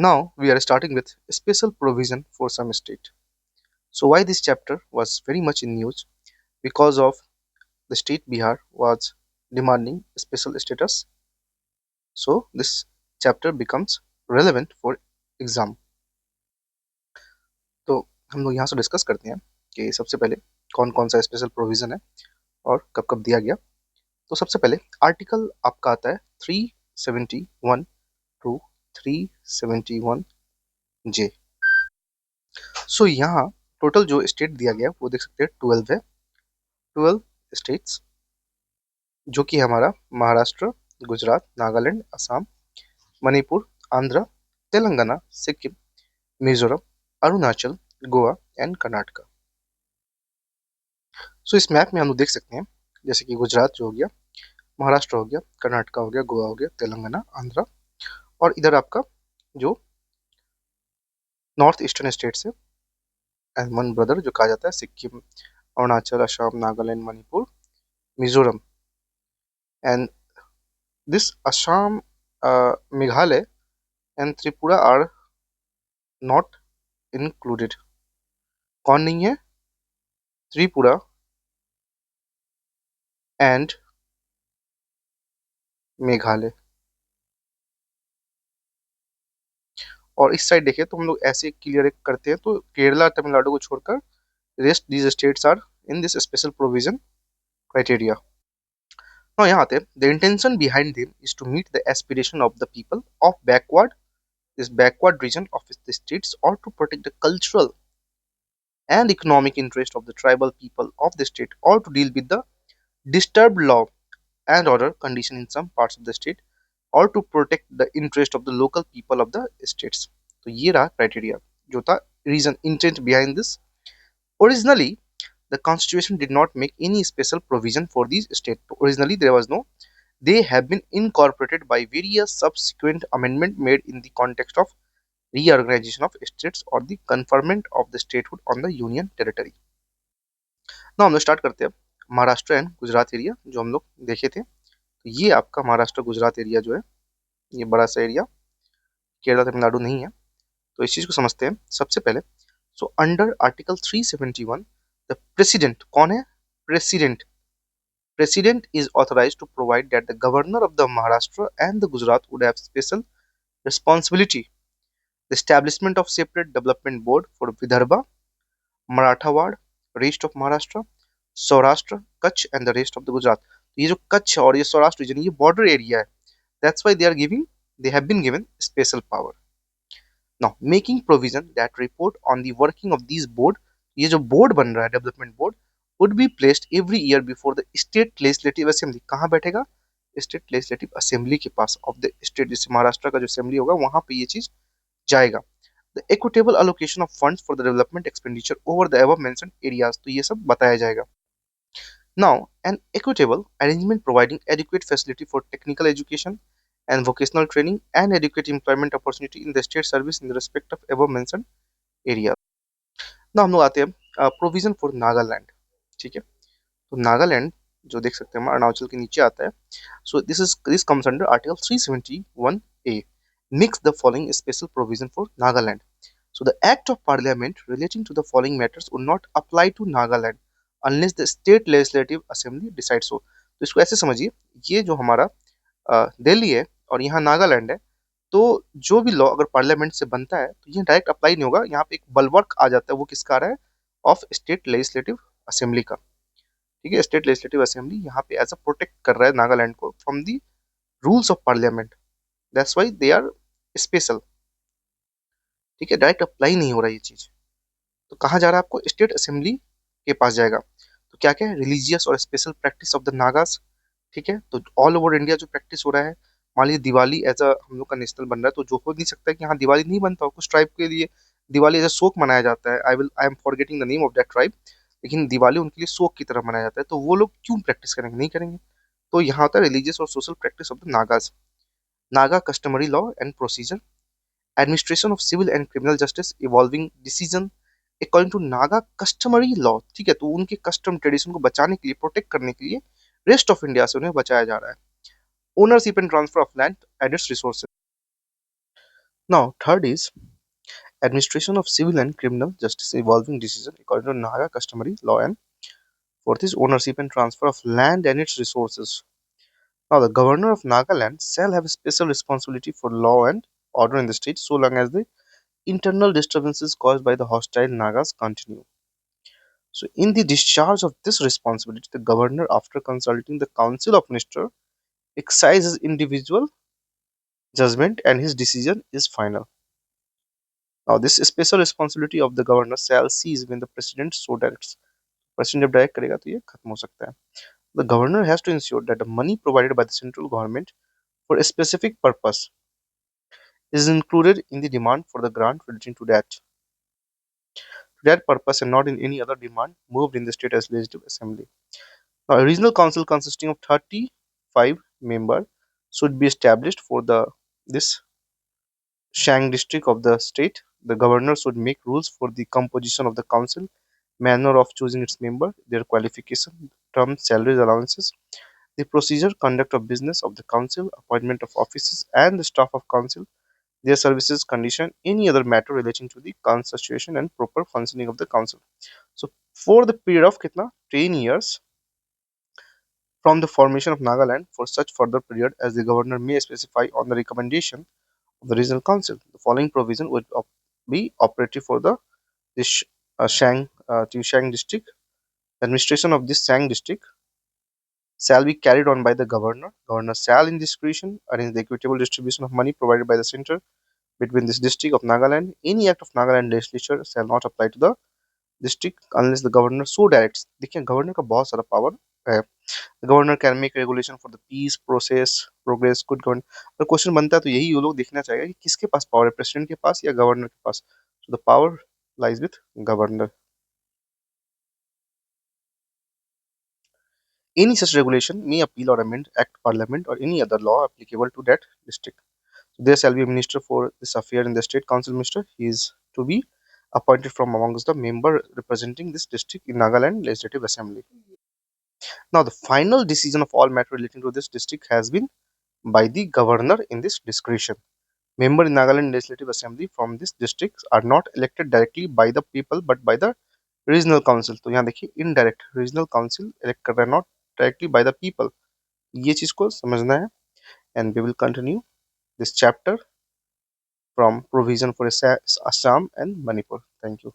Now we are starting with special provision for some state. So why this chapter was very much in news? Because of the state Bihar was demanding special status. So this chapter becomes relevant for exam. तो हम लोग यहाँ से discuss करते हैं कि सबसे पहले कौन कौन सा स्पेशल प्रोविजन है और कब कब दिया गया. तो सबसे पहले आर्टिकल आपका आता है 371 टू 371 जे. सो यहाँ टोटल जो स्टेट दिया गया वो देख सकते हैं 12 है. 12 स्टेट्स जो कि हमारा महाराष्ट्र, गुजरात, नागालैंड, असम, मणिपुर, आंध्र, तेलंगाना, सिक्किम, मिजोरम, अरुणाचल, गोवा एंड कर्नाटका. सो इस मैप में हम लोग देख सकते हैं जैसे कि गुजरात जो हो गया, महाराष्ट्र हो गया, कर्नाटका हो गया, गोवा हो गया, तेलंगाना, आंध्र और इधर आपका जो नॉर्थ ईस्टर्न स्टेट्स है एंड वन ब्रदर जो कहा जाता है Sikkim, Arunachal, Assam, Nagaland, Manipur, Mizoram and this Assam, Meghalaya and Tripura are not included. कौन नहीं है? त्रिपुरा एंड मेघालय. और इस साइड देखें तो हम लोग ऐसे क्लियर करते हैं तो केरला, तमिलनाडु को छोड़कर rest these states are in this special provision criteria. now यहाँ आते हैं. the intention behind them is to meet the aspiration of the people of backward region of the states or to protect the cultural and economic interest of the tribal people of the state or to deal with the disturbed law and order condition in some parts of the state or to protect the interest of the local people of the states. तो ये रहा criteria जो था reason intent behind this. Originally the constitution did not make any special provision for these states. Originally there was no. They have been incorporated by various subsequent amendment made in the context of reorganization of states or the conferment of the statehood on the union territory. now हम लोग start करते हैं Maharashtra and Gujarat area जो हम लोग देखे थे. तो ये आपका महाराष्ट्र गुजरात एरिया जो है ये बड़ा सा एरिया, केरला तमिलनाडु नहीं है. तो इस चीज को समझते हैं सबसे पहले. So under article 371 the president कौन है? President. President is authorized to provide that the governor of the Maharashtra and the Gujarat would have special responsibility. The establishment of separate development board for Vidarbha, Marathawad, rest of Maharashtra, Saurashtra, Kutch and the rest of the Gujarat. ये जो कच्छ और ये Saurashtra reason ये border area है. That's why they have been given special power. Now making provision that report on the working of these board, ये जो board बन रहा है development board would be placed every year before the state legislative assembly. कहाँ बैठेगा? State legislative assembly के पास of the state. जैसे महाराष्ट्र का जो असेंबली होगा वहां पे ये चीज जाएगा. The equitable allocation of funds for the development expenditure over the above mentioned areas. तो ये सब बताया जाएगा. Now an equitable arrangement providing adequate facility for technical education and vocational training and adequate employment opportunity in the state service in the respect of above mentioned area. now हम लोग आते हैं provision for Nagaland. ठीक है, तो नागालैंड जो देख सकते हैं हम अरुणाचल के नीचे आता है. So this comes under article 371 A. Makes the following special provision for Nagaland. So the act of parliament relating to the following matters would not apply to Nagaland unless the state legislative assembly decide so. तो इसको ऐसे समझिए, ये जो हमारा दिल्ली है और यहाँ नागालैंड है, तो जो भी लॉ अगर पार्लियामेंट से बनता है तो ये डायरेक्ट अप्लाई नहीं होगा. यहाँ पे एक बलवर्क आ जाता है, वो किसका आ रहा है? ऑफ स्टेट लेजिस्लेटिव असेंबली का. ठीक है, स्टेट लेजिस्लेटिव असेंबली यहाँ पे एज अ प्रोटेक्ट कर रहा है नागालैंड को from the rules of parliament. That's why they are special. ठीक है, डायरेक्ट अप्लाई नहीं हो रहा ये चीज. तो कहाँ जा रहा है आपको? स्टेट असेंबली के पास जाएगा. तो क्या क्या है? रिलीजियस और special practice of the Nagas. ठीक है, तो ऑल ओवर इंडिया जो प्रैक्टिस हो रहा है, मान लीजिए दिवाली एज अ हम लोग का नेशनल बन रहा है, तो जो हो नहीं सकता है कि यहाँ दिवाली नहीं बनता हो. कुछ ट्राइब के लिए दिवाली एज अ शोक मनाया जाता है. I am forgetting the name of that tribe, लेकिन दिवाली उनके लिए शोक की तरह मनाया जाता है. तो वो लोग क्यों प्रैक्टिस करेंगे? नहीं करेंगे. तो यहाँ होता है रिलीजियस और social practice of the Nagas. Naga customary law and procedure, administration of civil and criminal justice, involving decision according to Naga customary law. ठीक है, तो उनके कस्टम ट्रेडिशन को बचाने के लिए, प्रोटेक्ट करने के लिए रेस्ट ऑफ इंडिया से उन्हें बचाया जा रहा है. Ownership and transfer of land and it's resources. Now, third is administration of civil and criminal justice involving decision according to Naga customary law, and fourth is ownership and transfer of land and its resources. Now, the governor of Nagaland shall have a special responsibility for law and order in the state so long as the internal disturbances caused by the hostile Nagas continue. So, in the discharge of this responsibility, the governor, after consulting the council of ministers, exercises individual judgment and his decision is final. Now, this special responsibility of the governor shall cease when the president so directs. President जब direct करेगा तो ये खत्म हो सकता है. The governor has to ensure that the money provided by the central government for a specific purpose is included in the demand for the grant relating to that purpose and not in any other demand moved in the state as legislative assembly. Now, a regional council consisting of 35 members should be established for the this Shang district of the state. The governor should make rules for the composition of the council, manner of choosing its member, their qualification, terms, salaries, allowances, the procedure, conduct of business of the council, appointment of officers and the staff of council, their services, condition, any other matter relating to the constitution and proper functioning of the council. So, for the period of kitna 10 years from the formation of Nagaland, for such further period as the governor may specify on the recommendation of the regional council, the following provision would be operative for the this Shang district. Administration of this Shang district shall be carried on by the governor. Governor shall, in discretion, arrange the equitable distribution of money provided by the center between this district of Nagaland. Any act of Nagaland legislature shall not apply to the district unless the governor so directs. देखिए governor का बहुत सारा power है. The governor can make regulation for the peace process progress good government. तो question बनता है तो यही ये लोग देखना चाहेगा कि किसके पास पावर है, प्रेसिडेंट के पास या गवर्नर के पास. So the power lies with governor. Any such regulation may appeal or amend Act, Parliament, or any other law applicable to that district. So there shall be a minister for this affair in the State Council Minister. He is to be appointed from amongst the member representing this district in Nagaland Legislative Assembly. Now, the final decision of all matter relating to this district has been by the governor in this discretion. Member in Nagaland Legislative Assembly from this district are not elected directly by the people but by the regional council. तो यहाँ देखिए indirect regional council elect कर रहा है, not directly by the people. ये चीज को समझना है. And we will continue this chapter from provision for Assam and Manipur. Thank you.